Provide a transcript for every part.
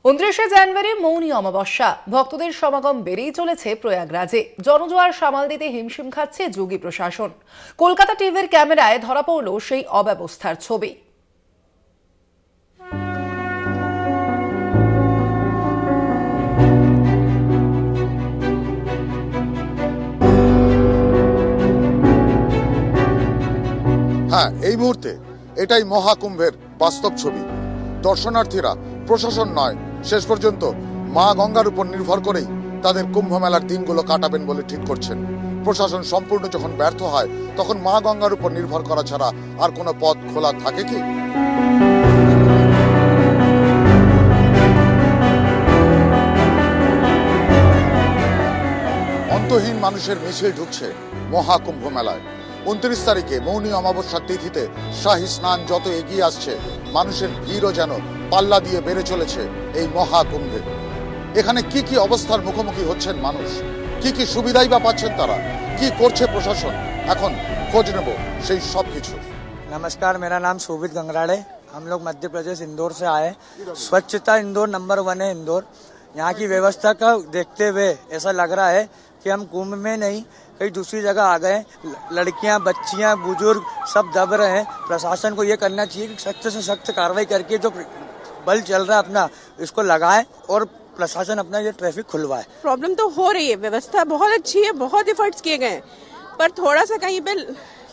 29শে জানুয়ারি মৌনী অমাবস্যা, ভক্তদের সমাগম বেড়েই চলেছে প্রয়াগরাজে। জনজোয়ার সামাল দিতে হিমশিম খাচ্ছে যোগী প্রশাসন। কলকাতা টিভির ক্যামেরায় ধরা পড়ল সেই অব্যবস্থার ছবি। হ্যাঁ, এই মুহূর্তে এটাই মহাকুম্ভের বাস্তব ছবি। দর্শনার্থীরা প্রশাসন নয়, শেষ পর্যন্ত মা গঙ্গার উপর নির্ভর করেই তাদের কুম্ভ মেলার দিনগুলো কাটাবেন বলে ঠিক করছেন। প্রশাসন সম্পূর্ণ যখন ব্যর্থ হয়, তখন মা গঙ্গার উপর নির্ভর করা ছাড়া আর কোনো পথ খোলা থাকে কি? অন্তহীন মানুষের মিছিল ঢুকছে মহাকুম্ভ মেলায়। 29 তারিখে মৌনী অমাবস্যার তিথিতে শাহী স্নান যত এগিয়ে আসছে, মানুষের ভিড়ও যেন পাল্লা দিয়ে বেড়ে চলেছে এই মহাকুম্ভে। এখানে কি কি অবস্থার মুখোমুখি হচ্ছেন মানুষ, কি কি সুবিধাই বা পাচ্ছেন তারা, কি করছে প্রশাসন, এখন খোঁজ নেব সেই সব কিছু। नमस्कार, मेरा नाम शोभित गंगराड़े। हम लोग मध्य प्रदेश इंदौर से आए। स्वच्छता इंदौर नंबर 1 है। इंदौर यहाँ की व्यवस्था का देखते हुए ऐसा लग रहा है कि हम कुंभ में नहीं कहीं दूसरी जगह आ गए। लड़कियां, बच्चियां, बुजुर्ग सब दब रहे हैं। प्रशासन को ये करना चाहिए कि सख्त से सख्त कार्रवाई करके जो बल चल रहा है अपना इसको लगाए और प्रशासन अपना ये ट्रैफिक खुलवाए। प्रॉब्लम तो हो रही है, व्यवस्था बहुत अच्छी है, बहुत एफर्ट्स किए गए हैं, पर थोड़ा सा कहीं पे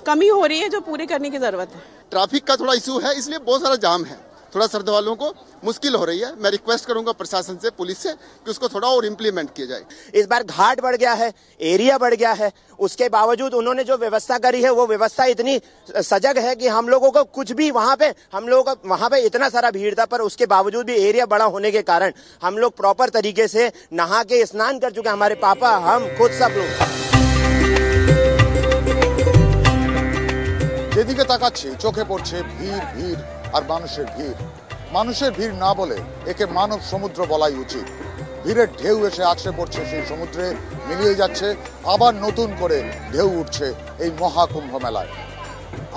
कमी हो रही है जो पूरी करने की जरूरत है। ट्रैफिक का थोड़ा इशू है, इसलिए बहुत सारा जाम है, थोड़ा श्रद्धालुओं को मुश्किल हो रही है। मैं रिक्वेस्ट करूंगा प्रशासन से, पुलिस से, कि उसको थोड़ा और इम्प्लीमेंट किया जाए। इस बार घाट बढ़ गया है, एरिया बढ़ गया है, उसके बावजूद उन्होंने जो व्यवस्था करी है वो व्यवस्था इतनी सजग है कि हम लोगों को कुछ भी वहां पे इतना सारा भीड़ था, पर उसके बावजूद भी एरिया बड़ा होने के कारण हम लोग प्रॉपर तरीके से नहा के स्नान कर चुके। हमारे पापा, हम खुद सब लोग। যেদিকে তাকাচ্ছি চোখে পড়ছে ভিড়, ভিড় আর মানুষের ভিড়। মানুষের ভিড় না বলে একে মানব সমুদ্র বলাই উচিত। ভিড়ের ঢেউ এসে আছড়ে পড়ছে সেই সমুদ্রে, মিলিয়ে যাচ্ছে, আবার নতুন করে ঢেউ উঠছে এই মহাকুম্ভ মেলায়।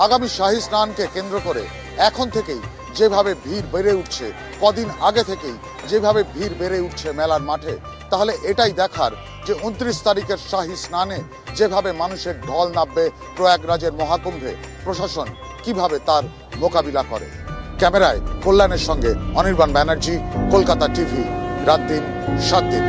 আগামী শাহী স্নানকে কেন্দ্র করে এখন থেকেই যেভাবে ভিড় বেড়ে উঠছে, কদিন আগে থেকেই যেভাবে ভিড় বেড়ে উঠছে মেলার মাঠে, তাহলে এটাই দেখার যে 29 তারিখের শাহী স্নানে যেভাবে মানুষের ঢল নামবে প্রয়াগরাজের মহাকুম্ভে, প্রশাসন কিভাবে তার মোকাবিলা করে। ক্যামেরায় কল্যাণের সঙ্গে অনির্বাণ ব্যানার্জি, কলকাতা টিভি, রাত দিন 7 দিন।